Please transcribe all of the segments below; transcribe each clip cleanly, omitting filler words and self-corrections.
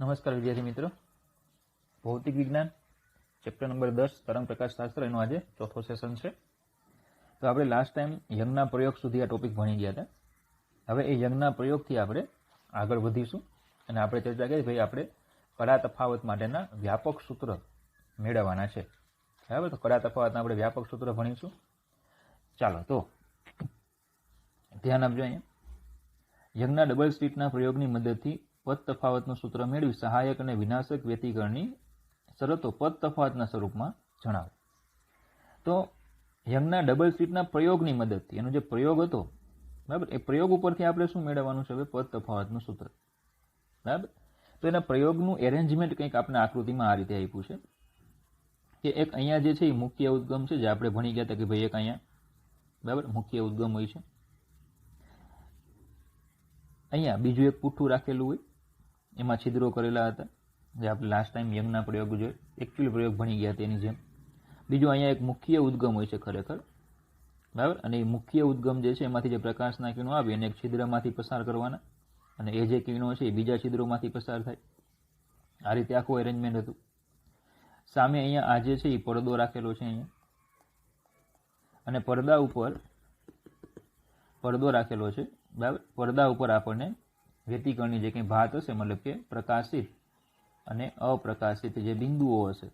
નમસ્કાર વિદ્યાર્થી મિત્રો, ભૌતિક વિજ્ઞાન ચેપ્ટર નંબર 10 તરંગ પ્રકાશ શાસ્ત્ર એનો આજે ચોથો સેશન છે. તો આપણે લાસ્ટ ટાઈમ યંગના પ્રયોગ સુધી આ ટોપિક ભણી ગયા હતા. હવે એ યંગના પ્રયોગથી આપણે આગળ વધીશું અને આપણે ચર્ચા કરી ભાઈ આપણે કડા તફાવત માટેના વ્યાપક સૂત્ર મેળવવાના છે. બરાબર, તો કડા તફાવતના આપણે વ્યાપક સૂત્ર ભણીશું. ચાલો તો ધ્યાન આપજો. અહીંયા યંગના ડબલ સ્લિટના પ્રયોગની મદદથી પદ તફાવતનું સૂત્ર મેળવી સહાયક અને વિનાશક વ્યતિકરણની શરતો પદ તફાવતના સ્વરૂપમાં જણાવો. તો યંગના ડબલ સ્લિટના પ્રયોગની મદદથી એનો જે પ્રયોગ હતો, બરાબર, એ પ્રયોગ ઉપરથી આપણે શું મેળવવાનું છે? હવે પદ તફાવતનું સૂત્ર. બરાબર, તો એના પ્રયોગનું એરેન્જમેન્ટ કંઈક આપણે આકૃતિમાં આ રીતે આપ્યું છે કે એક અહીંયા જે છે એ મુખ્ય ઉદ્ગમ છે, જે આપણે ભણી ગયા હતા કે ભાઈ એક અહીંયા, બરાબર, મુખ્ય ઉદ્ગમ હોય છે. અહીંયા બીજું એક પુઠ્ઠું રાખેલું હોય, એમાં છિદ્રો કરેલા હતા, જે આપણે લાસ્ટ ટાઈમ યંગના પ્રયોગ જોઈએ એકચ્યુઅલ પ્રયોગ ભણી ગયા તેની જેમ. બીજું અહીંયા એક મુખ્ય ઉદ્ગમ હોય છે ખરેખર, બરાબર, અને એ મુખ્ય ઉદ્ગમ જે છે એમાંથી જે પ્રકાશના કિરણો આવે એને એક છિદ્રમાંથી પસાર કરવાના, અને એ જે કિરણો છે એ બીજા છિદ્રોમાંથી પસાર થાય. આ રીતે આખું એરેન્જમેન્ટ હતું. સામે અહીંયા આ જે છે એ પડદો રાખેલો છે અહીંયા, અને પડદા ઉપર પડદો રાખેલો છે, બરાબર. પડદા ઉપર આપણને વ્યતિકરણની જે કંઈ ભાત હશે, મતલબ કે પ્રકાશિત અને અપ્રકાશિત જે બિંદુઓ હશે,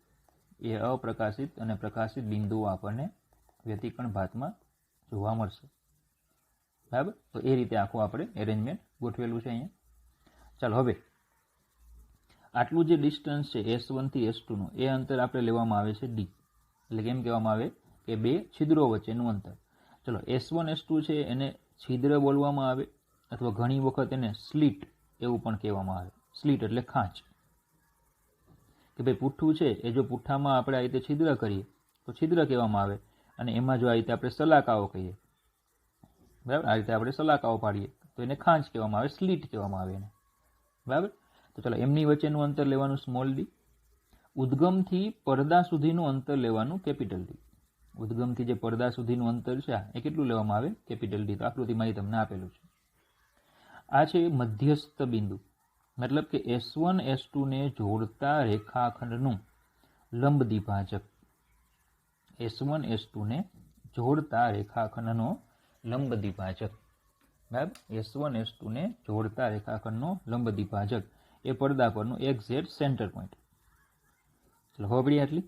એ અપ્રકાશિત અને પ્રકાશિત બિંદુઓ આપણને વ્યતિકરણ ભાતમાં જોવા મળશે. બરાબર, તો એ રીતે આખું આપણે એરેન્જમેન્ટ ગોઠવેલું છે અહીંયા. ચાલો, હવે આટલું જે ડિસ્ટન્સ છે S1 થી S2 નું, એ અંતર આપણે લેવામાં આવે છે D, એટલે કેમ કહેવામાં આવે કે બે છિદ્રો વચ્ચેનું અંતર. ચલો, S1 S2 છે એને છિદ્ર બોલવામાં આવે, અથવા ઘણી વખત એને સ્લિટ એવું પણ કહેવામાં આવે. સ્લિટ એટલે ખાંચ, કે ભાઈ પુઠ્ઠું છે એ જો પુઠ્ઠામાં આપણે આ રીતે છિદ્ર કરીએ તો છિદ્ર કહેવામાં આવે, અને એમાં જો આ રીતે આપણે સલાકાઓ કહીએ, બરાબર, આ રીતે આપણે સલાકાઓ પાડીએ તો એને ખાંચ કહેવામાં આવે, સ્લિટ કહેવામાં આવે એને. બરાબર, તો ચાલો એમની વચ્ચેનું અંતર લેવાનું સ્મોલ ડી, ઉદ્ગમથી પડદા સુધીનું અંતર લેવાનું કેપિટલ ડી. ઉદ્ગમથી જે પડદા સુધીનું અંતર છે એ કેટલું લેવામાં આવે? Capital D. તો આકૃતિમાં તમને આપેલું છે. આ છે મધ્યસ્થ બિંદુ, મતલબ કે S1 S2 ને જોડતા રેખાખંડનું લંબ દ્વિભાજક. S1 S2 ને જોડતા રેખાખંડનો લંબ દ્વિભાજક, બરાબર. S1 S2 ને જોડતા રેખાખંડનો લંબ દ્વિભાજક એ પડદા પરનું એક્ઝેક્ટ સેન્ટર પોઈન્ટ. ચલો, હોબળી આટલી.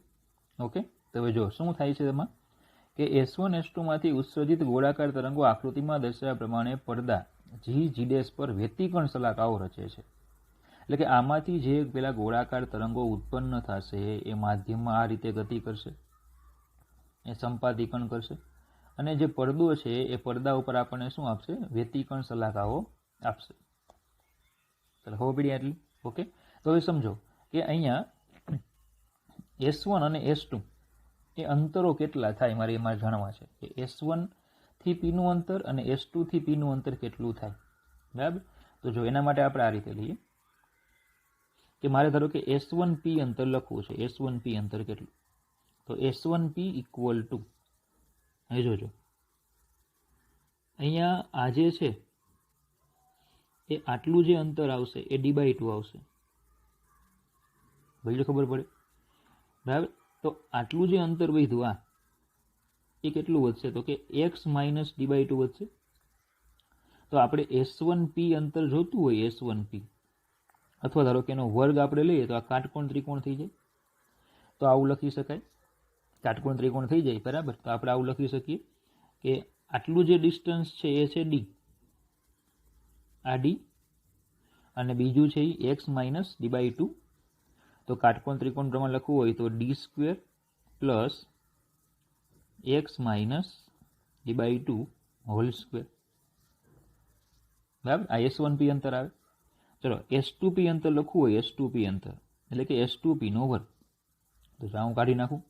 ઓકે, તો હવે જો શું થાય છે એમાં કે S1 S2 માંથી ઉત્સર્જિત ગોળાકાર તરંગો આકૃતિમાં દર્શાવ્યા પ્રમાણે પડદા G' પર વ્યતિકરણ સલાકાઓ રચે છે. એટલે કે આમાંથી જે પેલા ગોળાકાર તરંગો ઉત્પન્ન થશે એ માધ્યમમાં આ રીતે ગતિ કરશે, એ સંપાદીકરણ કરશે, અને જે પડદો છે એ પડદા ઉપર આપણને શું આપશે? વ્યતિકરણ સલાકાઓ આપશે. ચાલો, હોબળી આટલી. ઓકે, તો હવે સમજો કે અહીંયા S1 અને S2 એ અંતરો કેટલા થાય મારે એમાં જાણવા છે કે S1 થી P નું અંતર અને S2 થી P નું અંતર કેટલું થાય. બરાબર, તો જો એના માટે આપણે આ રીતે લઈએ કે મારે ધારો કે S1P અંતર લખવું છે. S1P અંતર કેટલું? તો S1P ઇક્વલ ટુ, અહીં જોજો, અહીંયા આ જે છે એ આટલું જે અંતર આવશે એ D/2 આવશે. ભાઈ ખબર પડે? બરાબર, તો આટલું જે અંતર વધ્યું આ એ કેટલું વધશે? તો કે x - D/2 વધશે. તો આપણે S1P અંતર જોતું હોય, S1P, અથવા ધારો કે એનો વર્ગ આપણે લઈએ તો આ કાટકોણ ત્રિકોણ થઈ જાય. તો આવું લખી શકાય, કાટકોણ ત્રિકોણ થઈ જાય. બરાબર, તો આપણે આવું લખી શકીએ કે આટલું જે ડિસ્ટન્સ છે એ છે D, આ D, અને બીજું છે એ x - D/2. તો કાટકોણ ત્રિકોણ પ્રમાણે લખવું હોય તો D² plus x - D/2 whole square. બરાબર, આ S1P અંતર આવે. ચલો, S2P અંતર લખવું હોય, S2P અંતર એટલે કે S2P નો વર્ગ. તો હું કાઢી નાખું.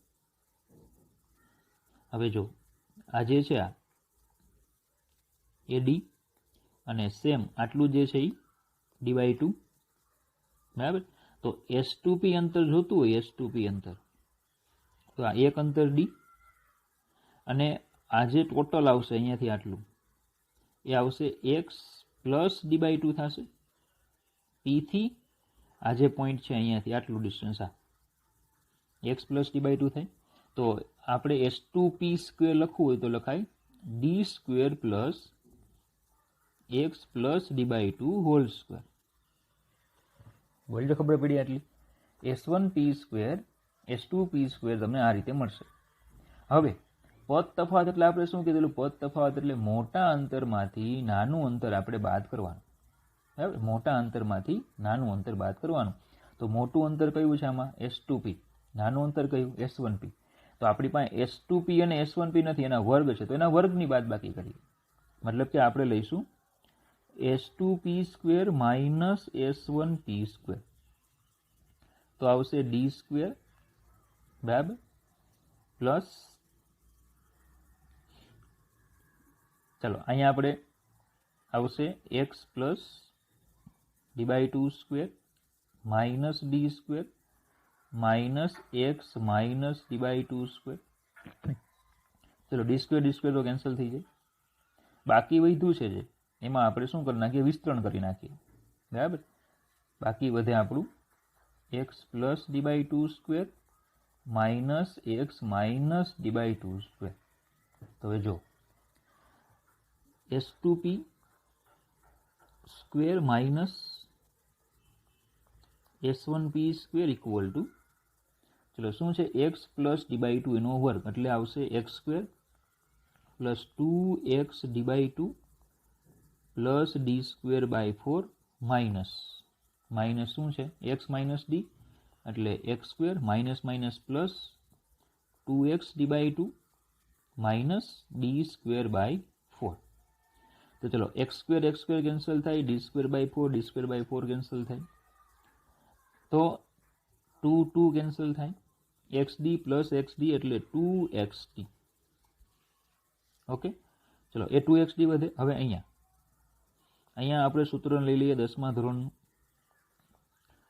હવે જો આ જે છે આ D, અને સેમ આટલું જે છે એ D/2. બરાબર, તો S2P અંતર જોતું હોય, S2P અંતર, તો આ એક અંતર D, અને આ જે ટોટલ આવશે અહીંયાથી આટલું એ આવશે x પ્લસ D/2 થશે. P થી આ જે પોઈન્ટ છે અહીંયાથી આટલું ડિસ્ટન્સ આ x plus d by two થાય. તો આપણે s2p સ્ક્વેર લખવું હોય તો લખાય d square plus x plus d by two whole square. બોલજો ખબર પડી આટલી. s1p સ્ક્વેર s2p સ્ક્વેર તમને આ રીતે મળશે. હવે પદ તફાવત એટલે આપણે શું કીધેલું? પદ તફાવત એટલે મોટા અંતરમાંથી નાનું અંતર આપણે બાદ કરવાનું. બરાબર, મોટા અંતરમાંથી નાનું અંતર બાદ કરવાનું. તો મોટું અંતર કયું છે આમાં? s2p. નાનું અંતર કયું? s1p. તો આપણી પાસે s2p અને s1p નથી, એના વર્ગ છે, તો એના વર્ગની બાદબાકી કરીએ. મતલબ કે આપણે લઈશું s2p square minus s1p square. તો આવશે ડી સ્ક્વેર બરાબર પ્લસ, ચાલો અહીંયા આપણે આવશે x plus d by two square minus d square minus x minus d by two square. ચલો ડી સ્ક્વેર તો કેન્સલ થઈ જાય. બાકી વધ્યું છે જે એમાં આપણે શું કરી નાખીએ? વિસ્તરણ કરી નાખીએ. બરાબર, બાકી વધે આપણું x plus d by two square minus x minus d by two square. તો હવે જો s2p square minus s1p square equal to, ચલો શું છે? X plus d by two એનો વર્ગ એટલે આવશે x square plus 2x d by two plus d square by 4 minus minus શું છે? એક્સ માઇનસ ડી એટલે x square minus minus plus 2x d by two minus d square by 4. તો ચલો x square cancel થાય, d square by 4 cancel થાય, તો 2 cancel થાય, xd plus xd એટલે 2xd. ઓકે, ચલો એ 2xd વધે. હવે અહીંયા આપણે સૂત્ર લઈ લઈએ 10મા ધોરણનું.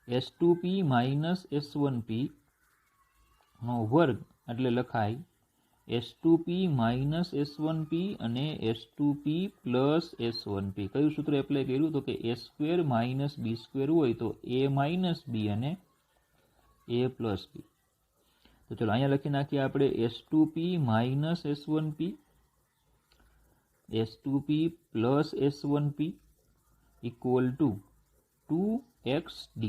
s2p માઇનસ s1p નો વર્ગ એટલે લખાય s2p માઇનસ s1p અને s2p પ્લસ s1p. કયું સૂત્ર એપ્લાય કર્યું? તો કે a square minus b square હોય તો a માઇનસ b અને a પ્લસ b. તો ચલો અહીંયા લખી નાખીએ આપણે s2p minus s1p s2p plus s1p equal two 2xd.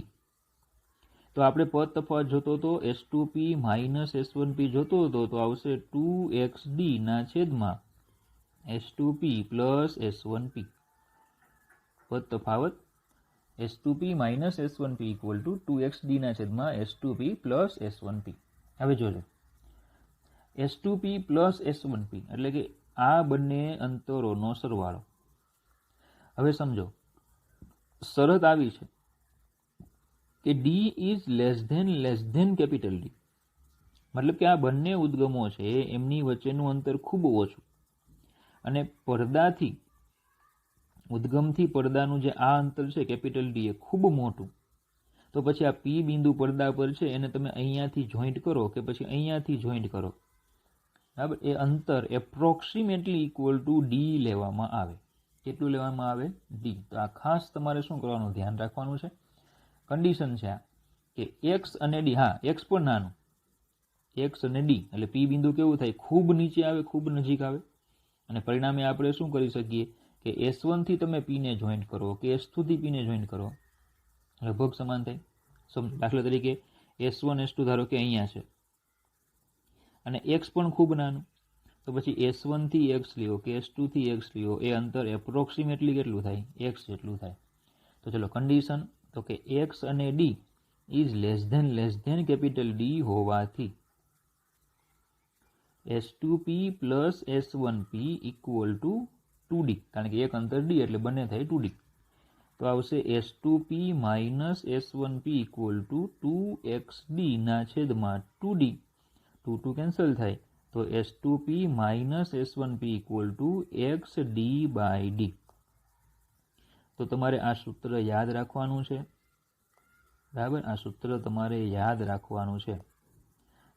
તો આપણે પદ તફાવત જોતો હતો s2p માઇનસ s1p જોતો હતો તો આવશે 2xd ના છેદમાં s2p પ્લસ s1p. પદ તફાવત s2p minus s1p equal two 2xd ના છેદમાં s2p પ્લસ s1p. હવે જોજો s2p પ્લસ s1p એટલે કે આ બંને અંતરોનો સરવાળો. હવે સમજો શરત આવી છે કે d is less than capital D. મતલબ કે આ બંને ઉદ્ગમો છે એમની વચ્ચેનું અંતર ખૂબ ઓછું અને પડદાથી ઉદ્ગમથી પડદાનું જે આ અંતર છે કેપિટલ D એ ખૂબ મોટું. તો પછી આ P બિંદુ પડદા પર છે એને તમે અહીંયાથી જોઈન્ટ કરો કે પછી અહીંયાથી જોઈન્ટ કરો. બરાબર, એ અંતર એપ્રોક્સિમેટલી ઇક્વલ ટુ D લેવામાં આવે. કેટલું લેવામાં આવે? D. તો આ ખાસ તમારે શું કરવાનું? ધ્યાન રાખવાનું છે. કન્ડિશન છે આ કે x અને d, હા x પણ નાનું, x અને d એટલે P બિંદુ કેવું થાય? ખૂબ નીચે આવે, ખૂબ નજીક આવે. અને પરિણામે આપણે શું કરી શકીએ કે S1 થી તમે P ને જોઈન્ટ કરો કે S2 થી P ને જોઈન્ટ કરો, લગભગ સમાન થાય. સમજો દાખલા તરીકે S1 S2 ધારો કે અહીંયા છે અને x પણ ખૂબ નાનું, તો પછી S1 થી x લ્યો કે S2 થી x લ્યો, એ અંતર એપ્રોક્સિમેટલી કેટલું થાય? x જેટલું થાય. તો ચલો કન્ડિશન તો કે x અને d is less than capital D હોવાથી s2p plus s1p equal two 2d. કારણ કે એક અંતર d એટલે બંને થાય 2d. તો આવશે s2p minus s1p equal two 2xd ના છેદમાં 2d. 2 કેન્સલ થાય તો s2p minus s1p equal to xd by d. તો તમારે આ સૂત્ર યાદ રાખવાનું છે. બરાબર, આ સૂત્ર તમારે યાદ રાખવાનું છે.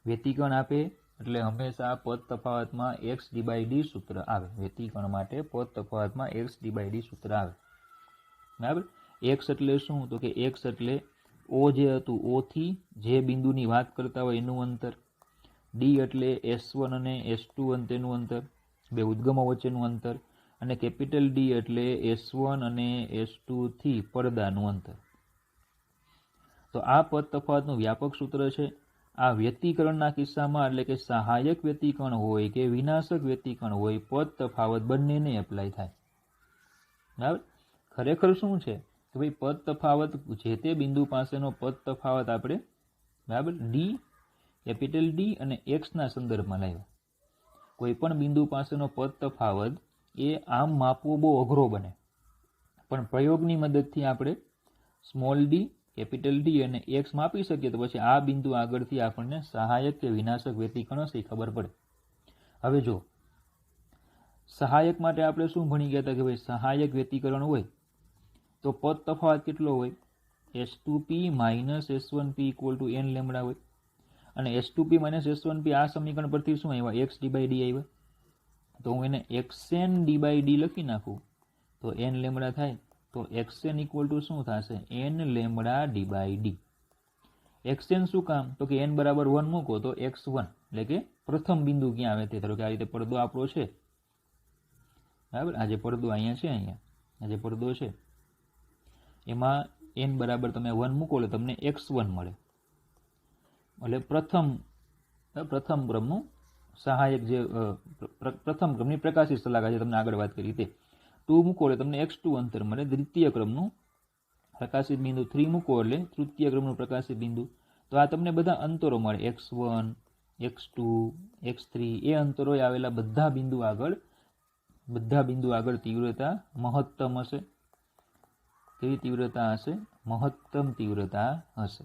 વ્યતિકરણ આપે એટલે હંમેશા પદ તફાવતમાં xd બાય d સૂત્ર આવે. વ્યતિકરણ માટે પદ તફાવતમાં xd બાય d સૂત્ર આવે. બરાબર, x એટલે શું? તો કે x એટલે ઓ જે હતું ઓ થી જે બિંદુની વાત કરતા હોય એનું અંતર, ડી એટલે S1 અને S2 અંતેનું અંતર, બે ઉદ્ગમો વચ્ચેનું અંતર, અને કેપિટલ ડી એટલે S1 અને S2 થી પડદાનું અંતર. તો આ પદ તફાવતનું વ્યાપક સૂત્ર છે. આ વ્યતિકરણના કિસ્સામાં એટલે કે સહાયક વ્યતિકરણ હોય કે વિનાશક વ્યતિકરણ હોય, પદ તફાવત બંનેને એપ્લાય થાય. બરાબર. ખરેખર શું છે કે ભાઈ પદ તફાવત જે તે બિંદુ પાસેનો પદ તફાવત આપણે બરાબર ડી, કેપિટલ ડી અને એક્સ ના સંદર્ભમાં લાવ્યા. કોઈ પણ બિંદુ પાસેનો પદ તફાવત એ આમ માપવો બહુ અઘરો બને, પણ પ્રયોગની મદદથી આપણે સ્મોલ ડી, કેપિટલ ડી અને એક્સ માપી શકીએ તો પછી આ બિંદુ આગળથી આપણને સહાયક કે વિનાશક વ્યતિકરણ હશે એ ખબર પડે. હવે જો સહાયક માટે આપણે શું ભણી ગયા હતા કે ભાઈ સહાયક વ્યતિકરણ હોય તો પદ તફાવત કેટલો હોય? S2p minus S1p equal two n lambda હોય. અને S2p માઇનસ S1p આ સમીકરણ પરથી શું આવ્યા? x ડી બાય ડી આવ્યા. તો હું એને xn ડી બાય ડી લખી નાખું તો n લેમડા થાય. તો xn ઇક્વલ ટુ શું થશે? n lambda d by d. xn શું કામ? તો કે n બરાબર 1 મૂકો તો x1 એટલે કે પ્રથમ બિંદુ ક્યાં આવે તે. ધારો કે આ રીતે પડદો આપણો છે, બરાબર. આ જે પડદો અહીંયા છે, અહીંયા આ જે પડદો છે એમાં n બરાબર તમે 1 મૂકો એટલે તમને x1 મળે. એટલે પ્રથમ ક્રમનું સહાયક જે પ્રથમ ક્રમની પ્રકાશિત શલાકા જે તમને આગળ વાત કરી તે 2 મૂકો એટલે તમને x2 અંતર મળે. દ્વિતીય ક્રમનું પ્રકાશિત બિંદુ 3 મૂકો એટલે તૃતીય ક્રમનું પ્રકાશિત બિંદુ. તો આ તમને બધા અંતરો મળે, x1, x2, x3 એ અંતરોએ આવેલા બધા બિંદુ આગળ તીવ્રતા મહત્તમ હશે. કેવી તીવ્રતા હશે? મહત્તમ તીવ્રતા હશે.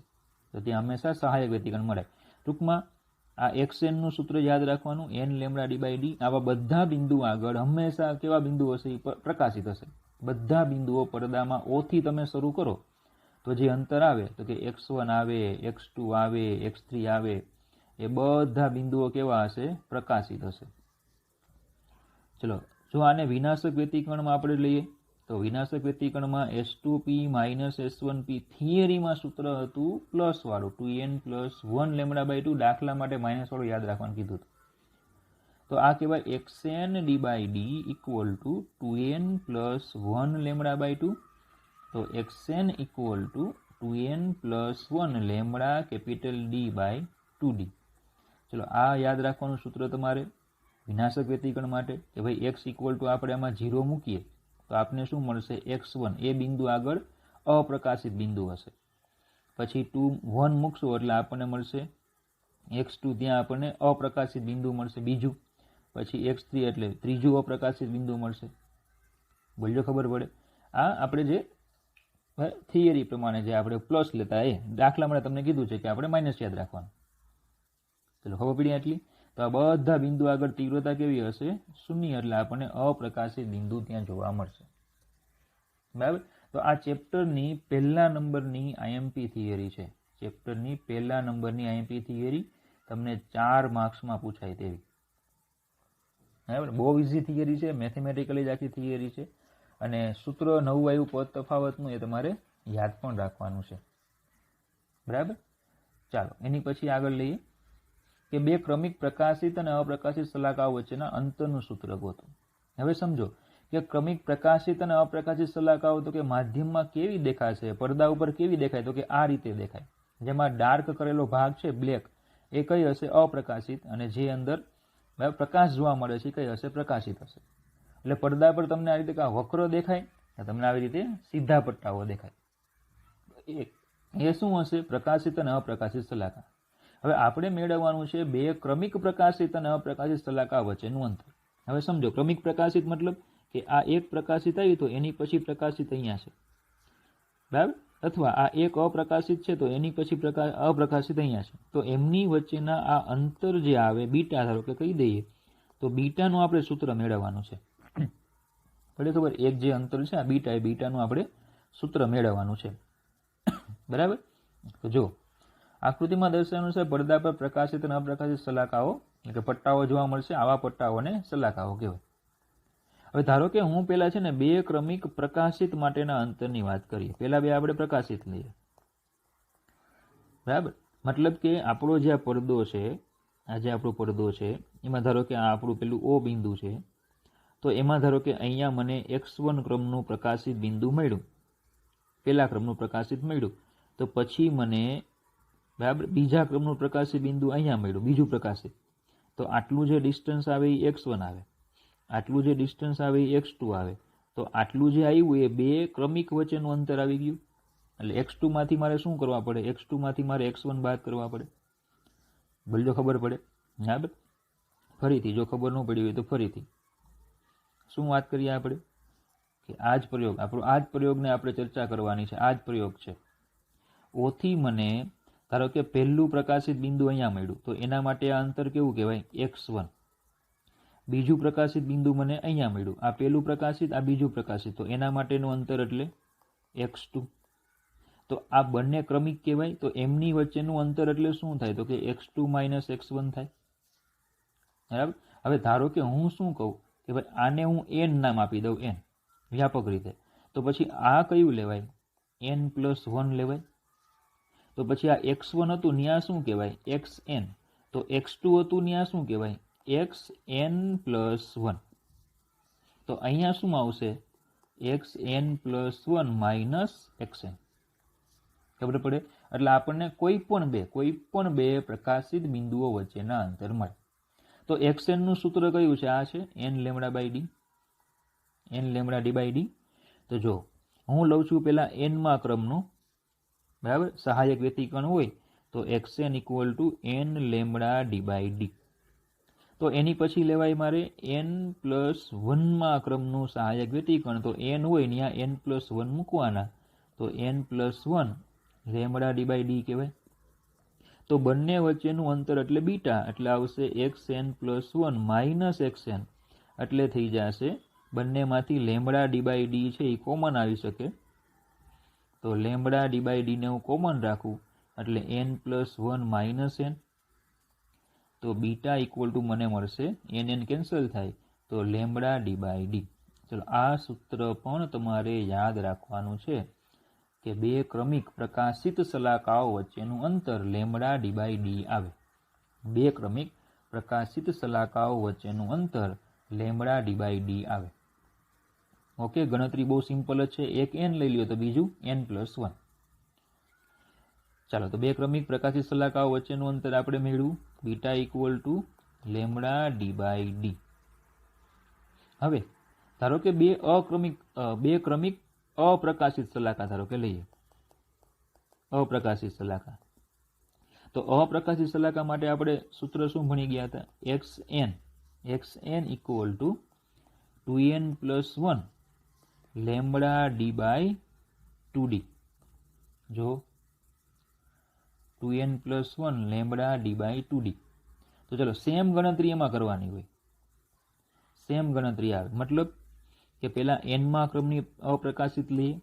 તો ત્યાં હંમેશા સહાયક વ્યતિકરણ મળે. ટૂંકમાં આ xn નું સૂત્ર યાદ રાખવાનું, n lambda d by d. આવા બધા બિંદુ આગળ હંમેશા કેવા બિંદુ હશે? પ્રકાશિત હશે. બધા બિંદુઓ પડદામાં O થી તમે શરૂ કરો તો જે અંતર આવે તો કે x1 આવે, x2 આવે, x3 આવે, એ બધા બિંદુઓ કેવા હશે? પ્રકાશિત હશે. ચલો, જો આને વિનાશક વ્યતિકરણમાં આપણે લઈએ તો વિનાશક વ્યતિકરણમાં S2p માઇનસ S1p થિયરીમાં સૂત્ર હતું પ્લસ વાળું, 2n પ્લસ 1 લેમડા બાય 2. દાખલા માટે માઇનસ વાળું યાદ રાખવાનું કીધું હતું. તો આ કહેવાય xn d by d equal to 2n plus 1 lambda by 2. તો xn equal to 2n plus 1 lambda capital d by 2d. ચલો, આ યાદ રાખવાનું સૂત્ર તમારે વિનાશક વ્યતિકરણ માટે કે ભાઈ x ઇક્વલ ટુ આપણે આમાં 0 મૂકીએ તો આપને શું મળશે? x1 એ બિંદુ આગળ અપ્રકાશિત બિંદુ હશે. પછી 1 મૂકશો એટલે આપણને મળશે x2, ત્યાં આપણને અપ્રકાશિત બિંદુ મળશે બીજું. પછી x3 એટલે ત્રીજું અપ્રકાશિત બિંદુ મળશે. બોલજો, ખબર પડે? આ આપણે જે થિયરી પ્રમાણે જે આપણે પ્લસ લેતા એ દાખલા માટે તમને કીધું છે કે આપણે માઇનસ યાદ રાખવાનું. ચલો, ખબર પડી આટલી? તો આ બધા બિંદુ આગળ તીવ્રતા કેવી હશે? 0. એટલે આપણને અપ્રકાશિત બિંદુ ત્યાં જોવા મળશે. બરાબર. તો આ ચેપ્ટરની પહેલા નંબરની આઈએમપી થિયરી છે. ચેપ્ટરની પહેલા નંબરની આઈએમપી થિયરી તમને 4 માર્ક્સમાં પૂછાય તેવી. બરાબર. બહુ ઇઝી થિયરી છે, મેથેમેટિકલી જ આખી થિયરી છે. અને સૂત્ર નવું આવ્યું પદ તફાવતનું એ તમારે યાદ પણ રાખવાનું છે. બરાબર. ચાલો, એની પછી આગળ લઈએ કે બે ક્રમિક પ્રકાશિત અને અપ્રકાશિત શલાકાઓ વચ્ચેના અંતરનું સૂત્ર ગોતો. હવે સમજો કે ક્રમિક પ્રકાશિત અને અપ્રકાશિત શલાકાઓ તો કે માધ્યમમાં કેવી દેખાશે? પડદા ઉપર કેવી દેખાય? તો કે આ રીતે દેખાય. જેમાં ડાર્ક કરેલો ભાગ છે બ્લેક એ કઈ હશે? અપ્રકાશિત. અને જે અંદર પ્રકાશ જોવા મળે છે કઈ હશે? પ્રકાશિત હશે. એટલે પડદા પર તમને આ રીતે વક્ર દેખાય, તમને આવી રીતે સીધા પટ્ટાઓ દેખાય. એ શું હશે? પ્રકાશિત અને અપ્રકાશિત શલાકા. હવે આપણે મેળવવાનું છે બે ક્રમિક પ્રકાશિત અને અપ્રકાશિત શલાકા વચ્ચેનું અંતર. હવે સમજો, ક્રમિક પ્રકાશિત મતલબ કે આ એક પ્રકાશિત આવી તો એની પછી પ્રકાશિત અહીંયા છે, બરાબર. અથવા આ એક અપ્રકાશિત છે તો એની પછી અપ્રકાશિત અહીંયા છે. તો એમની વચ્ચેના આ અંતર જે આવે બીટા, ધારો કે કહી દઈએ તો બીટાનું આપણે સૂત્ર મેળવવાનું છે. પડે ખબર? એક જે અંતર છે આ બીટા, એ બીટાનું આપણે સૂત્ર મેળવવાનું છે. બરાબર. તો જો આકૃતિમાં દર્શાવ્યું છે પડદા પર પ્રકાશિત અને અપ્રકાશિત શલાકાઓ એટલે કે પટ્ટાઓ જોવા મળશે. આવા પટ્ટાઓને શલાકાઓ કહેવાય. હવે ધારો કે હું પેલા છે ને બે ક્રમિક પ્રકાશિત માટેના અંતરની વાત કરીએ. પેલા બે આપણે પ્રકાશિત લઈએ. બરાબર. મતલબ કે આપણો જે આ પડદો છે, આ જે આપણો પડદો છે એમાં ધારો કે આ આપણું પેલું O બિંદુ છે, તો એમાં ધારો કે અહીંયા મને x1 ક્રમનું પ્રકાશિત બિંદુ મળ્યું, પહેલા ક્રમનું પ્રકાશિત મળ્યું, તો પછી મને બરાબર બીજા ક્રમનું પ્રકાશિત બિંદુ અહીંયા મળ્યું, બીજું પ્રકાશિત. તો આટલું જે ડિસ્ટન્સ આવે એ x1 આવે, આટલું જે ડિસ્ટન્સ આવે એ x2 આવે. તો આટલું જે આવ્યું એ બે ક્રમિક વચ્ચેનું અંતર આવી ગયું. એટલે x2 માંથી મારે શું કરવા પડે? x2 માંથી મારે x1 બાદ કરવા પડે. બોલજો ખબર પડે? બરાબર. ફરીથી જો ખબર ન પડી હોય તો ફરીથી શું વાત કરીએ આપણે કે આ જ પ્રયોગ, આપણો આ જ પ્રયોગને આપણે ચર્ચા કરવાની છે. આ જ પ્રયોગ છે. ઓથી મને ધારો કે પહેલું પ્રકાશિત બિંદુ અહીંયા મળ્યું, તો એના માટે આ અંતર કેવું કહેવાય? x1. બીજું પ્રકાશિત બિંદુ મને અહીંયા મળ્યું, આ પહેલું પ્રકાશિત, આ બીજું પ્રકાશિત, તો એના માટેનું અંતર એટલે x2. તો આ બંને ક્રમિક કહેવાય. તો એમની વચ્ચેનું અંતર એટલે શું થાય? તો કે x2 - x1 થાય. બરાબર. હવે ધારો કે હું શું કહું કે ભાઈ આને હું n નામ આપી દઉં, n વ્યાપક રીતે, તો પછી આ કયું લેવાય? n+1 લેવાય. તો પછી આ x1 હતું ત્યાં શું કહેવાય? xn. તો x2 હતું ત્યાં શું કહેવાય? xn+1. તો અહીંયા શું આવશે? xn+1 - xn. ખબર પડે? એટલે આપણને કોઈ પણ બે પ્રકાશિત બિંદુઓ વચ્ચેના અંતર મળે. તો xn નું સૂત્ર કયું છે? આ છે n/d. n/d/d. તો જો હું લઉં છું પેલા n માં ક્રમનું, બરાબર, સહાયક વ્યતિકરણ હોય તો xn = n/d/d. તો એની પછી લેવાય મારે n+1 માં ક્રમનું સહાયક વ્યતિકરણ, તો n હોય ત્યાં n+1 મૂકવાના, તો n+1 λ/d/d કહેવાય. તો બંને વચ્ચેનું અંતર એટલે બીટા, એટલે આવશે xn+1 - xn, એટલે થઈ જશે બંનેમાંથી λ/d/d છે એ કોમન આવી શકે. તો λ/d/d ને હું કોમન રાખું એટલે n+1 - n. તો બીટા = મને મળશે n કેન્સલ થાય તો λ/d/d. ચલો આ સૂત્ર પણ તમારે યાદ રાખવાનું છે કે બે ક્રમિક પ્રકાશિત શલાકાઓ વચ્ચેનું અંતર λ/d/d આવે. બે ક્રમિક પ્રકાશિત શલાકાઓ વચ્ચેનું અંતર λ/d/d આવે. ઓકે, ગણતરી બહુ સિમ્પલ જ છે. એક n લઈ લ્યો તો બીજું n+1. ચાલો, તો બે ક્રમિક પ્રકાશિત શલાકાઓ વચ્ચેનું અંતર આપણે મેળવ્યું, બીટા = λ/d/d. હવે ધારો કે બે ક્રમિક અપ્રકાશિત શલાકા ધારો કે લઈએ, અપ્રકાશિત શલાકા. તો અપ્રકાશિત શલાકા માટે આપણે સૂત્ર શું ભણી ગયા હતા? xn = 2n+1 λ/d/2d. જો 2n+1 λ/d/2d. તો ચલો સેમ ગણતરી એમાં કરવાની હોય, સેમ ગણતરી આવે. મતલબ કે પેલા n માં ક્રમની અપ્રકાશિત લઈએ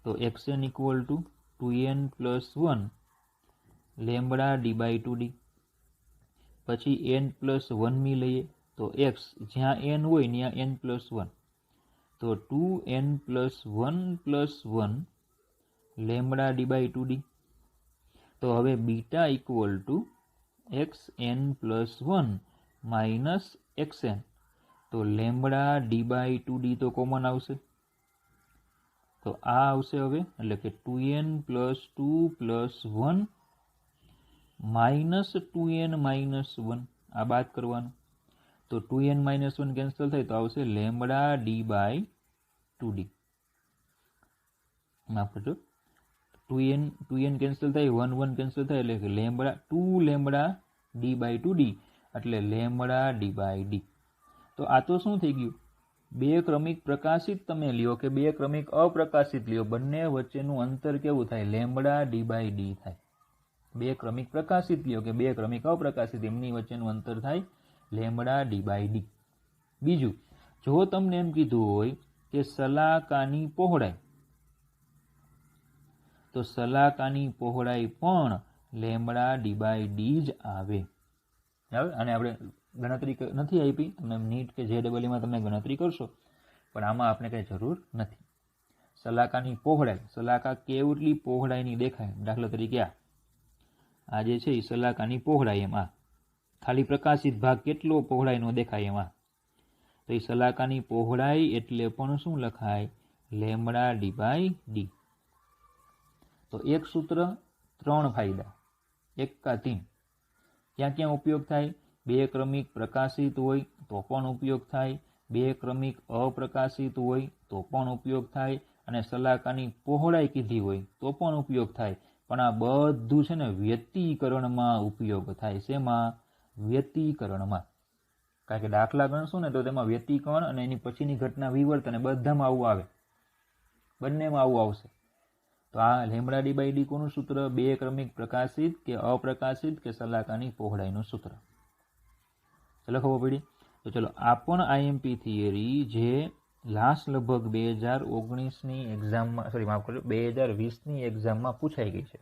તો xn = 2n+1 λ/d/2d. પછી n+1 મી લઈએ તો x જ્યાં n હોય ત્યાં n+1, તો 2n+1 + 1 λ/d/2d. તો હવે બીટા = xn+1 - xn. તો λ/d/2d તો કોમન આવશે, તો આ આવશે હવે, એટલે કે 2n+2+1 -2n-1 આ બાદ કરવાનું. તો 2n-1 કેન્સલ થાય તો આવશે λ/d/2d. માફ કરજો, 2n કેન્સલ થાય, 1 કેન્સલ થાય, એટલે કે 2λ/d/2d એટલે λ/d/d. તો આ તો શું થઈ ગયું? બે ક્રમિક પ્રકાશિત તમે લ્યો કે બે ક્રમિક અપ્રકાશિત લ્યો, બંને વચ્ચેનું અંતર કેવું થાય? λ/d/d થાય. બે ક્રમિક પ્રકાશિત લ્યો કે બે ક્રમિક અપ્રકાશિત, એમની વચ્ચેનું અંતર થાય λ/d/d. બીજું, જો તમને એમ કીધું હોય કે શલાકાની પહોળાઈ, તો શલાકાની પહોળાઈ પણ λ/d/d જ આવે. અને આપણે ગણતરી નથી આપી, તમે નીટ કે JEE માં તમે ગણતરી કરશો, પણ આમાં આપણે કઈ જરૂર નથી. શલાકાની પહોળાઈ, શલાકા કેવટલી પહોળાઈની દેખાય, દાખલા તરીકે આ આ જે છે એ સલાકાની પહોળાઈ, એમ આ ખાલી પ્રકાશિત ભાગ કેટલો પહોળાઈનો દેખાય એમાં, તો એ સલાકાની પહોળાઈ એટલે પણ શું લખાય? Lambda d by d. તો એક સૂત્ર, 3 ફાયદા, એકા 3. ક્યાં ક્યાં ઉપયોગ થાય? 2 ક્રમિક પ્રકાશિત હોય તો પણ ઉપયોગ થાય, 2 ક્રમિક અપ્રકાશિત હોય તો પણ ઉપયોગ થાય, અને સલાકાની પહોળાઈ કીધી હોય તો પણ ઉપયોગ થાય. પણ આ બધું છે ને વ્યતિકરણમાં ઉપયોગ થાય. શેમાં? વ્યતિકરણમાં. કારણ કે દાખલા ગણશું ને તો તેમાં વ્યતિકરણ અને એની પછીની ઘટના વિવર્તન બધામાં આવું આવે, બંનેમાં આવું આવશે. તો આ લેમ્બડા ડી બાય ડી કોનું સૂત્ર? 2 ક્રમિક પ્રકાશિત કે અપ્રકાશિત કે સલાકાની પહોળાઈનું સૂત્ર. ચલો ખબર પડી? તો ચલો આ પણ આઈએમપી થિયરી જે લાસ્ટ લગભગ 2019ની એક્ઝામમાં, સોરી માફ કરજો, 2020ની એક્ઝામમાં પૂછાઈ ગઈ છે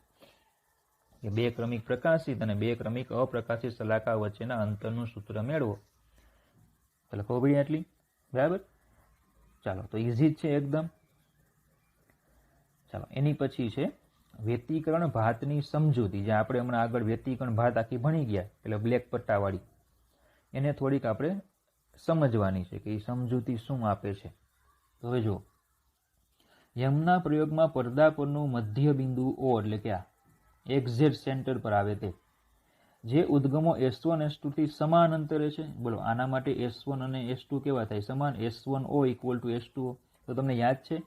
કે 2 ક્રમિક પ્રકાશિત અને 2 ક્રમિક અપ્રકાશિત સલાકા વચ્ચેના અંતરનું સૂત્ર મેળવો. ચલો ખબર પડી આટલી? બરાબર. ચાલો, તો ઇઝી જ છે એકદમ. ચાલો, એની પછી છે વ્યતિકરણ ભાતની સમજૂતી, જે આપણે હમણાં આગળ વ્યતિકરણ ભાત આખી ભણી ગયા, એટલે બ્લેક પટ્ટાવાળી, એને થોડીક આપણે સમજવાની છે કે એ સમજૂતી શું આપે છે. તો હવે જુઓ, યમના પ્રયોગમાં પડદા પરનું મધ્ય બિંદુ O, એટલે કે આ એક્ઝેક્ટ સેન્ટર પર આવે તે, જે ઉદ્ગમો S1 S2 થી સમાન અંતરે છે. બોલો, આના માટે S1 અને S2 કેવા થાય? સમાન. S1O = S2O. તો તમને યાદ છે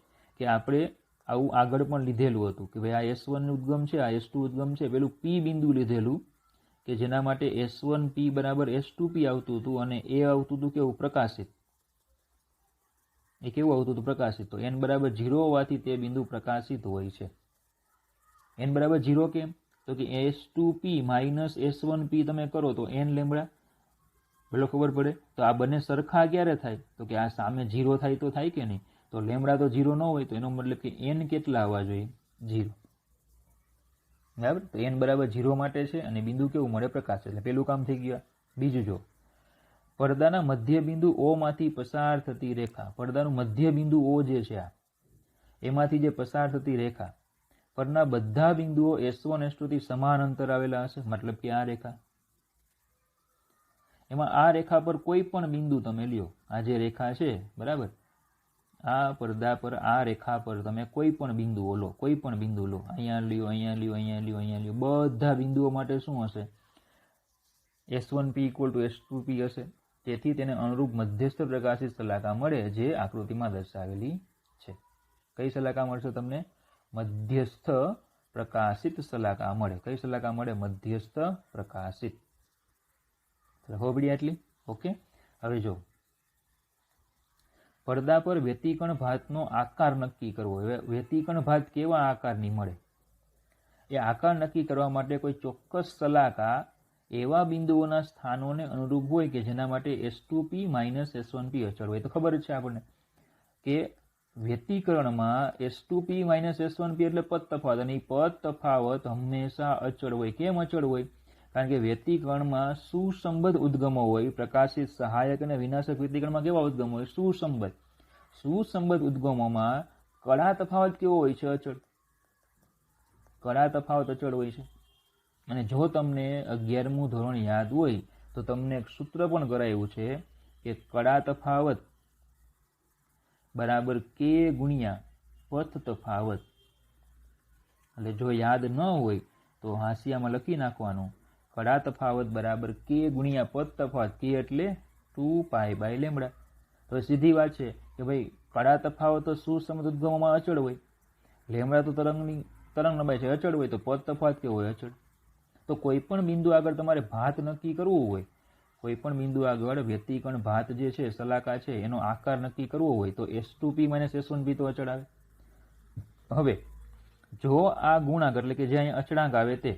કે આપણે આવું આગળ પણ લીધેલું હતું કે ભાઈ આ S1 ઉદ્ગમ છે, આ S2 ઉદ્ગમ છે. પેલું P બિંદુ લીધેલું કે જેના માટે S1P બરાબર S2P આવતું હતું, અને એ આવતું હતું કેવું? પ્રકાશિત. એ કેવું આવતું હતું? પ્રકાશિત. તો n બરાબર 0 હોવાથી તે બિંદુ પ્રકાશિત હોય છે. n બરાબર 0 કેમ? તો કે S2P માઇનસ S1P તમે કરો તો n લેમ્બડા. બોલો ખબર પડે? તો આ બંને સરખા ક્યારે થાય? તો કે આ સામે 0 થાય તો થાય કે નહીં? તો લેમ્બડા તો 0 ન હોય, તો એનો મતલબ કે n કેટલા આવવા જોઈએ? 0. બરાબર. તો n બરાબર 0 માટે છે, અને બિંદુ કેવું મળે? પ્રકાશ. એટલે પેલું કામ થઈ ગયું. બીજું જો, પડદાના મધ્ય બિંદુ O માંથી પસાર થતી રેખા, પડદાનું મધ્ય બિંદુ O જે છે આ, એમાંથી જે પસાર થતી રેખા પરના બધા બિંદુઓ S1 S2 થી સમાન અંતર આવેલા હશે. મતલબ કે આ રેખા, એમાં આ રેખા પર કોઈ પણ બિંદુ તમે લ્યો, આ જે રેખા છે, બરાબર, આ પડદા પર આ રેખા પર તમે કોઈ પણ બિંદુઓ લો, કોઈ પણ બિંદુ લો, અહીંયા લ્યો, અહીંયા લ્યો, અહીંયા લ્યો, અહીંયા લ્યો, બધા બિંદુઓ માટે શું હશે? S1P = S2P હશે. તેથી તેને અનુરૂપ મધ્યસ્થ પ્રકાશિત સલાકા મળે, જે આકૃતિમાં દર્શાવેલી છે. કઈ સલાકા મળશે તમને? મધ્યસ્થ પ્રકાશિત સલાકા મળે. કઈ સલાકા મળે? મધ્યસ્થ પ્રકાશિત. ખબર પડી આટલી? ઓકે. હવે જો, પડદા પર વ્યતિકરણ ભાતનો આકાર નક્કી કરવો. વ્યતિકરણ ભાત કેવા આકારની મળે? એ આકાર નક્કી કરવા માટે કોઈ ચોક્કસ સલાકા એવા બિંદુઓના સ્થાનોને અનુરૂપ હોય કે જેના માટે S2P માઇનસ S1P અચળ હોય. તો ખબર જ છે આપણને કે વ્યતિકરણમાં S2P માઇનસ S1P એટલે પદ તફાવત, અને એ પદ તફાવત હંમેશા અચળ હોય. કેમ અચળ હોય? કારણ કે વ્યતિકરણમાં સુસંબદ્ધ ઉદ્ગમો હોય. પ્રકાશિત, સહાયક અને વિનાશક વ્યતિકરણમાં કેવા ઉદ્ગમો હોય? સુસંબદ્ધ. સુસંબદ્ધ ઉદ્ગમોમાં કળા તફાવત કેવો હોય છે? અચળ. કળા તફાવત અચળ હોય છે. અને જો તમને 11મું ધોરણ યાદ હોય તો તમને એક સૂત્ર પણ કરાયું છે કે કળા તફાવત બરાબર K ગુણ્યા પથ તફાવત. એટલે જો યાદ ન હોય તો હાંસિયામાં લખી નાખવાનું, કળા તફાવત બરાબર K ગુણ્યા પથ તફાવત. K એટલે 2π/λ. તો સીધી વાત છે કે ભાઈ કળા તફાવત તો સુસંબદ્ધ ઉદ્ગમોમાં અચળ હોય, લેમ્બડા તો તરંગ લંબાઈ છે, અચળ હોય, તો પદ તફાવત કેવો હોય? અચળ. તો કોઈ પણ બિંદુ આગળ તમારે ભાત નક્કી કરવું હોય, કોઈ પણ બિંદુ આગળ વ્યતિકરણ ભાત જે છે, સલાકા છે, એનો આકાર નક્કી કરવો હોય તો S2P માઇનસ S1P તો અચળ આવે. હવે જો આ ગુણાંક એટલે કે જે અહીંયા અચળાંક આવે તે,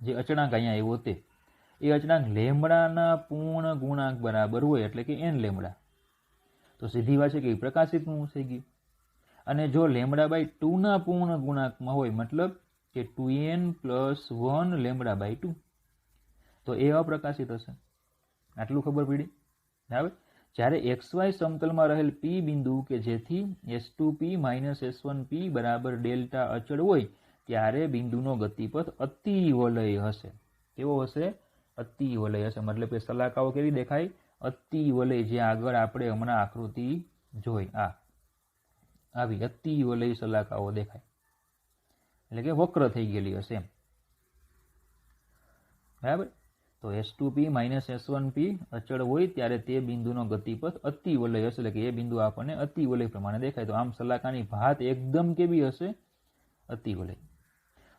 જે અચળાંક અહીંયા આવ્યો તે, એ અચળાંક લેમ્બડાના પૂર્ણ ગુણાંક બરાબર હોય, એટલે કે n લેમ્બડા, તો સીધી વાત છે કે પ્રકાશિતનું થઈ ગયું. અને જો λ/2 ના પૂર્ણ ગુણાંકમાં હોય, મતલબ કે 2n + 1 λ/2, તો એ અપ્રકાશિત હશે. આટલું ખબર પડી? બરાબર. જ્યારે XY સમતલમાં રહેલ P બિંદુ કે જેથી S2P માઇનસ S1P બરાબર ડેલ્ટા અચળ હોય ત્યારે બિંદુનો ગતિપથ અતિવલય હશે. કેવો હશે? અતિવલય હશે. મતલબ કે સલાકાઓ કેવી દેખાય? અતિવલય. જે આગળ આપણે હમણાં આકૃતિ જોઈ આવી અતિવલય સલાકાઓ દેખાય, એટલે કે વક્ર થઈ ગયેલી હશે એમ. બરાબર. તો S2P - S1P અચળ હોય ત્યારે તે બિંદુનો ગતિપથ અતિવલય હશે, એટલે કે એ બિંદુ આપણને અતિવલય પ્રમાણે દેખાય. તો આમ સલાકાની ભાત એકદમ કેવી હશે? અતિવલય.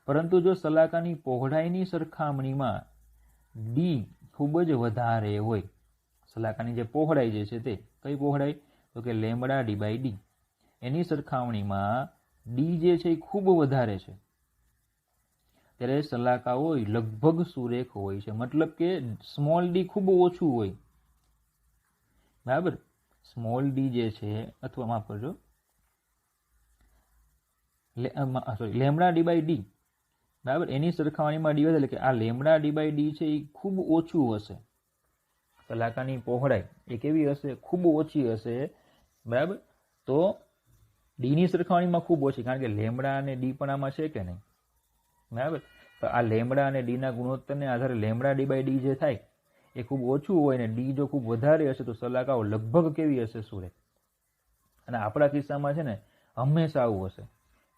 પરંતુ જો સલાકાની પહોળાઈની સરખામણીમાં ડી ખૂબ જ વધારે હોય, સલાકાની જે પહોળાઈ જે છે તે કઈ પહોળાઈ? તો કે λd/d. એની સરખામણીમાં ડી જે છે એ ખૂબ વધારે છે, ત્યારે સલાકાઓ લગભગ સુરેખ હોય છે. મતલબ કે સ્મોલ ડી ખૂબ ઓછું હોય. બરાબર. સ્મોલ ડી જે છે, અથવા માફ કરજો, λd/d, બરાબર, એની સરખામણીમાં ડી વધારે, એટલે કે આ λd/d છે એ ખૂબ ઓછું હશે. સલાકાની પહોળાઈ એ કેવી હશે? ખૂબ ઓછી હશે. બરાબર. તો ડીની સરખામણીમાં ખૂબ ઓછી, કારણ કે લેમડા અને ડી પણ આમાં છે કે નહીં? બરાબર. તો આ લેમડા અને ડીના ગુણોત્તરને આધારે λd/d જે થાય એ ખૂબ ઓછું હોય ને ડી જો ખૂબ વધારે હશે તો સલાકાઓ લગભગ કેવી હશે? સુરેખ. અને આપણા કિસ્સામાં છે ને હંમેશા આવું હશે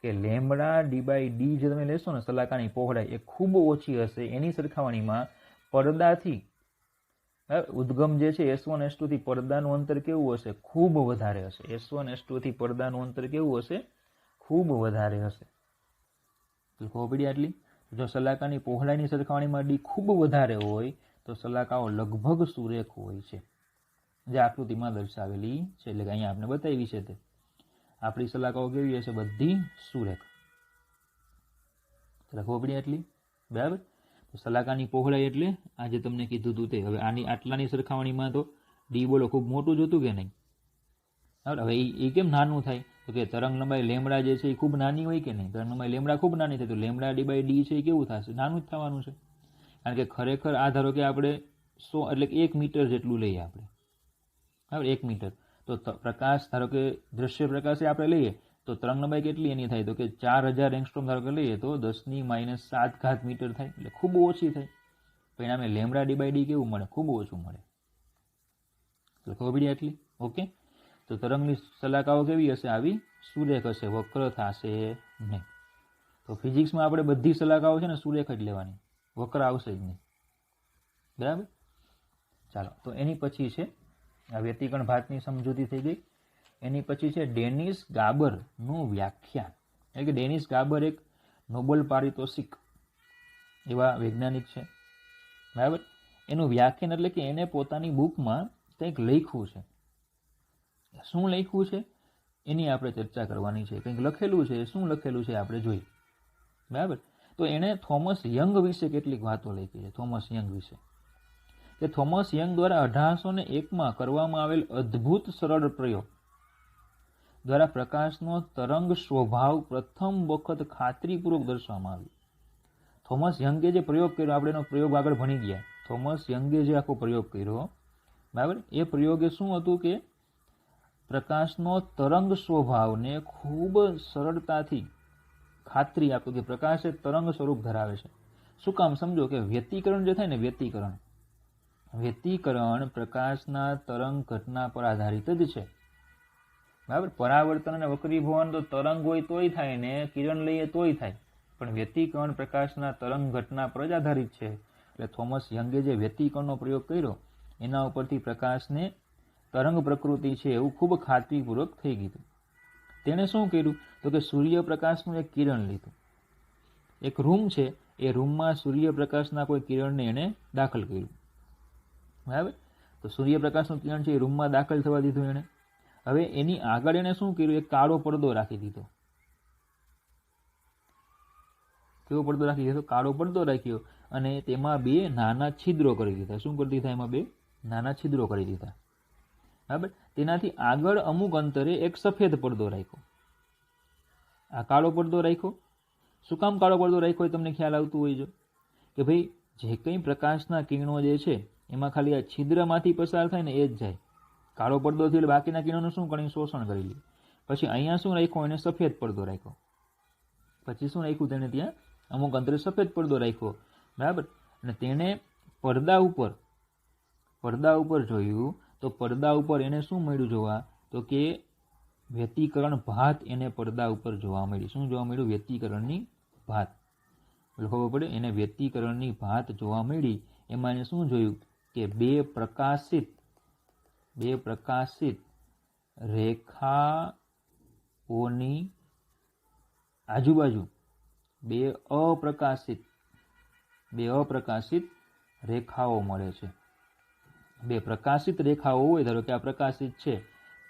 કે λd/d જે તમે લેશો ને સલાકાની પહોળાઈ એ ખૂબ ઓછી હશે. એની સરખામણીમાં પડદાથી ઉદ્ગમ જે છે S1 S2 થી પડદાનું અંતર કેવું હશે? ખૂબ વધારે હશે. S1 S2 થી પડદાનું અંતર કેવું હશે? ખૂબ વધારે હશે. ખબર પડી આટલી? જો સલાકાની પહોળાઈની સરખામણીમાં ડી ખૂબ વધારે હોય તો સલાકાઓ લગભગ સુરેખ હોય છે, જે આકૃતિમાં દર્શાવેલી છે. એટલે કે અહીંયા આપણે બતાવી છે તે આપણી સલાકાઓ કેવી હશે? બધી સુરેખ. ખબર પડી આટલી? બરાબર. તો સલાકાની પહોળાઈ એટલે આજે તમને કીધું હતું તે. હવે આની આટલાની સરખામણીમાં તો ડી બોલો ખૂબ મોટું જ હતું કે નહીં? હવે એ કેમ નાનું થાય? તો કે તરંગ લંબાઈ લેમડા જે છે એ ખૂબ નાની હોય કે નહીં? તરંગ લંબાઈ લેમડા ખૂબ નાની થાય તો λd/d છે એ કેવું થશે? નાનું જ થવાનું છે. કારણ કે ખરેખર આ ધારો કે આપણે 100 એટલે કે 1 મીટર જેટલું લઈએ આપણે, બરાબર, 1 મીટર. તો પ્રકાશ ધારો કે દ્રશ્ય પ્રકાશ આપણે લઈએ તો તરંગ લંબાઈ કેટલી એની થાય? તો કે 4000 એંગસ્ટ્રોમ ધારો કે લઈએ તો 10⁻⁷ મીટર થાય, એટલે ખૂબ ઓછી થાય. પરિણામે λd/d કેવું મળે? ખૂબ ઓછું મળે. તો ખબર પડી આટલી? ઓકે. તો તરંગની સલાકાઓ કેવી હશે? આવી સુરેખ હશે, વક્ર થશે નહીં. તો ફિઝિક્સમાં આપણે બધી સલાકાઓ છે ને સુરેખ જ લેવાની, વક્ર આવશે જ નહીં. બરાબર. ચાલો, તો એની પછી છે આ વ્યતિકરણ ભાતની સમજૂતી થઈ ગઈ. એની પછી છે ડેનિસ ગાબરનું વ્યાખ્યાન. એટલે કે ડેનિસ ગાબર એક નોબેલ પારિતોષિક એવા વૈજ્ઞાનિક છે. બરાબર. એનું વ્યાખ્યાન એટલે કે એને પોતાની બુકમાં કંઈક લખ્યું છે. શું લખ્યું છે એની આપણે ચર્ચા કરવાની છે. કંઈક લખેલું છે, શું લખેલું છે આપણે જોઈએ. બરાબર. તો એણે થોમસ યંગ વિશે કેટલીક વાતો લખી છે. થોમસ યંગ વિશે કે થોમસ યંગ દ્વારા 1801માં કરવામાં આવેલ અદ્ભુત સરળ પ્રયોગ દ્વારા પ્રકાશનો તરંગ સ્વભાવ પ્રથમ વખત ખાતરીપૂર્વક દર્શાવવામાં આવ્યો. થોમસ યંગે જે પ્રયોગ કર્યો, આપણે એનો પ્રયોગ આગળ ભણી ગયા. થોમસ યંગે જે આખો પ્રયોગ કર્યો, બરાબર, એ પ્રયોગે શું હતું કે પ્રકાશનો તરંગ સ્વભાવને ખૂબ સરળતાથી ખાતરી આપતું કે પ્રકાશ એ તરંગ સ્વરૂપ ધરાવે છે. શું કામ? સમજો કે વ્યતિકરણ જે થાય ને, વ્યતિકરણ પ્રકાશના તરંગ ઘટના પર આધારિત જ છે. બરાબર. પરાવર્તન અને વક્રીભવન તો તરંગ હોય તોય થાય ને કિરણ લઈએ તોય થાય, પણ વ્યતિકરણ પ્રકાશના તરંગ ઘટના પર જ આધારિત છે. એટલે થોમસ યંગે જે વ્યતિકરણનો પ્રયોગ કર્યો એના ઉપરથી પ્રકાશને તરંગ પ્રકૃતિ છે એવું ખૂબ ખાતરીપૂર્વક થઈ ગયું. તેણે શું કર્યું? તો કે સૂર્યપ્રકાશનું એક કિરણ લીધું. એક રૂમ છે, એ રૂમમાં સૂર્યપ્રકાશના કોઈ કિરણને એણે દાખલ કર્યું. બરાબર. તો સૂર્યપ્રકાશનું કિરણ છે એ રૂમમાં દાખલ થવા દીધું એણે. હવે એની આગળ એણે શું કર્યું? એક કાળો પડદો રાખી દીધો. કેવો પડદો રાખી દીધો? કાળો પડદો રાખ્યો અને તેમાં 2 નાના છિદ્રો કરી દીધા. શું કરી દીધા? એમાં 2 નાના છિદ્રો કરી દીધા. બરાબર. તેનાથી આગળ અમુક અંતરે એક સફેદ પડદો રાખ્યો. આ કાળો પડદો રાખ્યો. શું કામ કાળો પડદો રાખ્યો હોય તમને ખ્યાલ આવતું હોય જો કે ભાઈ જે કંઈ પ્રકાશના કિરણો જે છે એમાં ખાલી આ છિદ્રમાંથી પસાર થાય ને એ જ જાય. કાળો પડદો થયો એટલે બાકીના કિરણોનું શું કરી? શોષણ કરી લે. પછી અહીંયા શું રાખ્યો? એને સફેદ પડદો રાખ્યો. પછી શું રાખ્યું તેણે ત્યાં અમુક અંતરે સફેદ પડદો રાખ્યો, બરાબર. અને તેણે પડદા ઉપર જોયું તો પડદા ઉપર એને શું મળ્યું જોવા, તો કે વ્યતિકરણ ભાત એને પડદા ઉપર જોવા મળી. શું જોવા મળ્યું? વ્યતિકરણની ભાત. ખબર પડે, એને વ્યતિકરણની ભાત જોવા મળી. એમાં એને શું જોયું કે બે પ્રકાશિત રેખાઓની આજુબાજુ બે અપ્રકાશિત રેખાઓ મળે છે. બે પ્રકાશિત રેખાઓ હોય, ધારો કે આ પ્રકાશિત છે,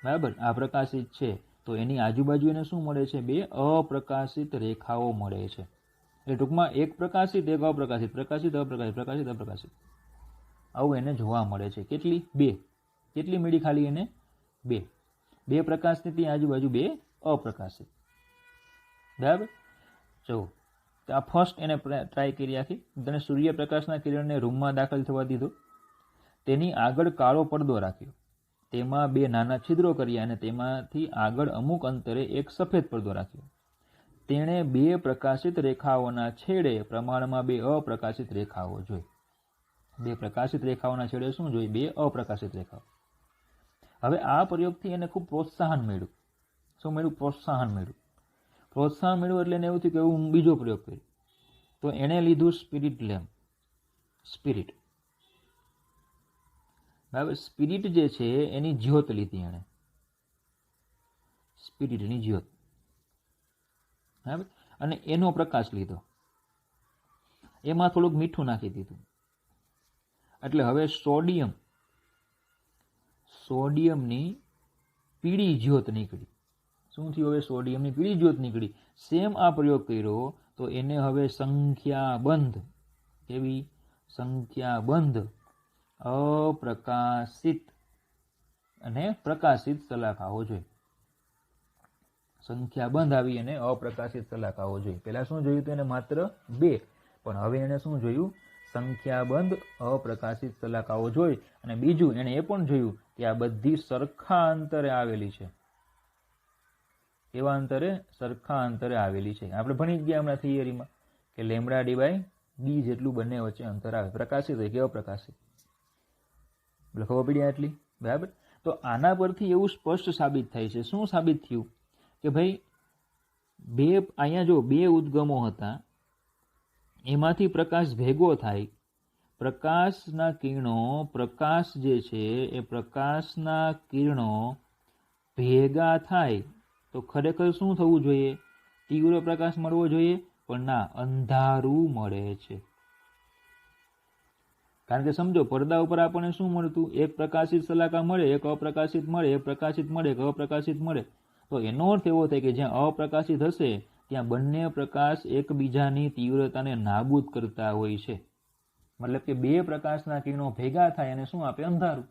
બરાબર, આ પ્રકાશિત છે, તો એની આજુબાજુ એને શું મળે છે? બે અપ્રકાશિત રેખાઓ મળે છે. એટલે ટૂંકમાં એક પ્રકાશિત, એક અપ્રકાશિત, પ્રકાશિત અપ્રકાશિત, પ્રકાશિત અપ્રકાશિત, આવું એને જોવા મળે છે. કેટલી? બે. કેટલી મળી? ખાલી એને બે. બે પ્રકાશની આજુબાજુ બે અપ્રકાશિત, બરાબર. જો તો આ ફર્સ્ટ એને ટ્રાય કરી આખી. તેને સૂર્યપ્રકાશના કિરણને રૂમમાં દાખલ થવા દીધો. તેની આગળ કાળો પડદો રાખ્યો, તેમાં બે નાના છિદ્રો કર્યા અને તેમાંથી આગળ અમુક અંતરે એક સફેદ પડદો રાખ્યો. તેણે બે પ્રકાશિત રેખાઓના છેડે પ્રમાણમાં બે અપ્રકાશિત રેખાઓ જોઈ. બે પ્રકાશિત રેખાઓના છેડે શું જોઈ? બે અપ્રકાશિત રેખાઓ. હવે આ પ્રયોગથી એને ખૂબ પ્રોત્સાહન મળ્યું. શું મળ્યું? પ્રોત્સાહન મળ્યું. પ્રોત્સાહન મળ્યું એટલે એને એવું થયું કે હું બીજો પ્રયોગ કર્યો. તો એણે લીધું સ્પિરિટ લેમ્પ. સ્પિરિટ, બરાબર. સ્પિરિટ જે છે એની જ્યોત લીધી એણે, સ્પિરિટની જ્યોત, બરાબર. અને એનો પ્રકાશ લીધો. એમાં થોડુંક મીઠું નાખી દીધું. એટલે હવે સોડિયમની પીળી જ્યોત નીકળી. શું થયું? હવે સોડિયમની પીળી જ્યોત નીકળી. સેમ આ પ્રયોગ કર્યો તો એને હવે સંખ્યાબંધ, કેવી? સંખ્યાબંધ અપ્રકાશિત અને પ્રકાશિત સલાખાઓ જોઈ. સંખ્યાબંધ આવી અને અપ્રકાશિત સલાખાઓ જોઈ. પહેલા શું જોયું હતું? એને માત્ર બે. પણ હવે એને શું જોયું? સંખ્યાબંધ અપ્રકાશિત સલાખાઓ જોઈ. અને બીજું એને એ પણ જોયું કે આ બધી સરખા અંતરે આવેલી છે. કેવા અંતરે? સરખા અંતરે આવેલી છે. આપણે ભણી ગયા હમણાં થિયરીમાં કે લેમ્બડા ડી/d જેટલું બંને વચ્ચે અંતર આવે, પ્રકાશિત હોય કે અપ્રકાશિત. ખબર પડી આટલી, બરાબર. તો આના પરથી એવું સ્પષ્ટ સાબિત થાય છે. શું સાબિત થયું? કે ભાઈ અહીંયા જો બે ઉદ્ગમો હતા, એમાંથી પ્રકાશ ભેગો થાય. પ્રકાશના કિરણો, પ્રકાશ જે છે એ પ્રકાશના કિરણો ભેગા થાય તો ખરેખર શું થવું જોઈએ? તીવ્ર પ્રકાશ મળવો જોઈએ, પણ ના, અંધારું મળે છે. કારણ કે સમજો, પડદા ઉપર આપણને શું મળતું? એક પ્રકાશિત સલાકા મળે, એક અપ્રકાશિત મળે, એક પ્રકાશિત મળે, એક અપ્રકાશિત મળે. તો એનો અર્થ એવો થાય કે જ્યાં અપ્રકાશિત હશે ત્યાં બંને પ્રકાશ એકબીજાની તીવ્રતાને નાબૂદ કરતા હોય છે. મતલબ કે બે પ્રકાશના કિરણો ભેગા થાય અને શું આપે? અંધારું.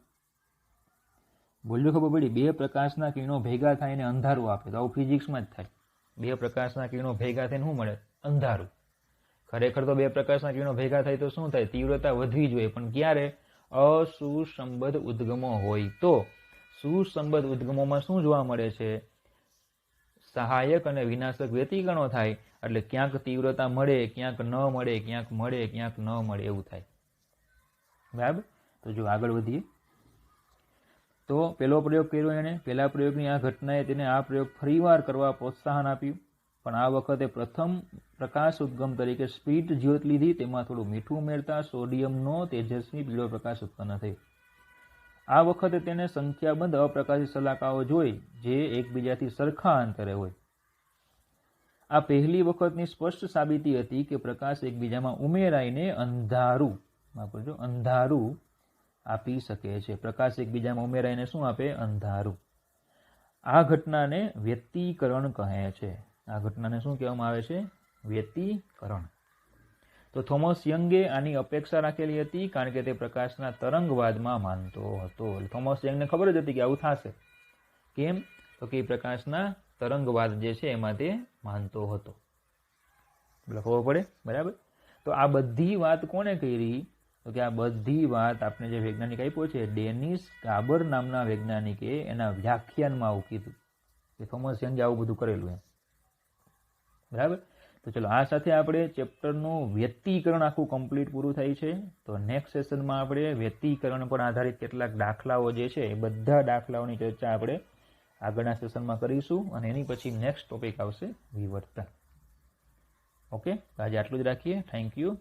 બોલ્યો? ખબર પડી? બે પ્રકાશના કિરણો ભેગા થાય અને અંધારું આપે. તો આવું ફિઝિક્સમાં જ થાય. બે પ્રકાશના કિરણો ભેગા થઈને શું મળે? અંધારું. ખરેખર તો બે પ્રકાશના કિરણો ભેગા થાય તો શું થાય? તીવ્રતા વધવી જોઈએ. પણ ક્યારે? અસુસંબદ્ધ ઉદ્ગમો હોય તો. સુસંબદ્ધ ઉદ્ગમોમાં શું જોવા મળે છે? સહાયક અને વિનાશક વ્યતિકરણો થાય. એટલે ક્યાંક તીવ્રતા મળે, ક્યાંક ન મળે, ક્યાંક મળે, ક્યાંક ન મળે, એવું થાય. બરાબર. તો જો આગળ વધીએ. તો પેલો પ્રયોગ કર્યો એણે. પહેલા પ્રયોગની આ ઘટનાએ તેને આ પ્રયોગ ફરીવાર કરવા પ્રોત્સાહન આપ્યું. પણ આ વખતે પ્રથમ પ્રકાશ ઉદ્ગમ તરીકે સ્પિરિટ જ્યોત લીધી. તેમાં થોડું મીઠું ઉમેરતા સોડિયમનો તેજસ્વી પીળો પ્રકાશ ઉત્પન્ન થયો. આ વખતે તેને સંખ્યાબંધ અપ્રકાશિત સલાકાઓ જોઈ જે એકબીજાથી સરખા અંતરે હોય. આ પહેલી વખતની સ્પષ્ટ સાબિતી હતી કે પ્રકાશ એકબીજામાં ઉમેરાઈને અંધારું આપી શકે છે. પ્રકાશ એકબીજામાં ઉમેરાઈને શું આપે? અંધારું. આ ઘટનાને વ્યતિકરણ કહે છે. આ ઘટનાને શું કહેવામાં આવે છે? વ્યતિકરણ. તો થોમસ યંગે આની અપેક્ષા રાખેલી હતી, કારણ કે તે પ્રકાશના તરંગવાદમાં માનતો હતો. થોમસ યંગને ખબર જ હતી કે આવું થશે. કેમ? તો કે પ્રકાશના તરંગવાદ જે છે એમાં તે માનતો હતો. ખબર પડે? બરાબર. તો આ બધી વાત કોને કરી? તો કે આ બધી વાત આપણે જે વૈજ્ઞાનિક આપ્યો છે, ડેનિસ ગાબર નામના વૈજ્ઞાનિકે એના વ્યાખ્યાનમાં આવું કીધું કે થોમસ યંગે આવું બધું કરેલું એમ. બરાબર. તો ચલો આ સાથે આપણે ચેપ્ટરનું વ્યક્તિકરણ આખું કમ્પ્લીટ પૂરું થાય છે. તો નેક્સ્ટ સેશનમાં આપણે વ્યક્તિકરણ પર આધારિત કેટલાક દાખલાઓ જે છે એ બધા દાખલાઓની ચર્ચા આપણે આગળના સેશનમાં કરીશું અને એની પછી નેક્સ્ટ ટોપિક આવશે વિવર્તન. ઓકે, આજે આટલું જ રાખીએ. Thank you.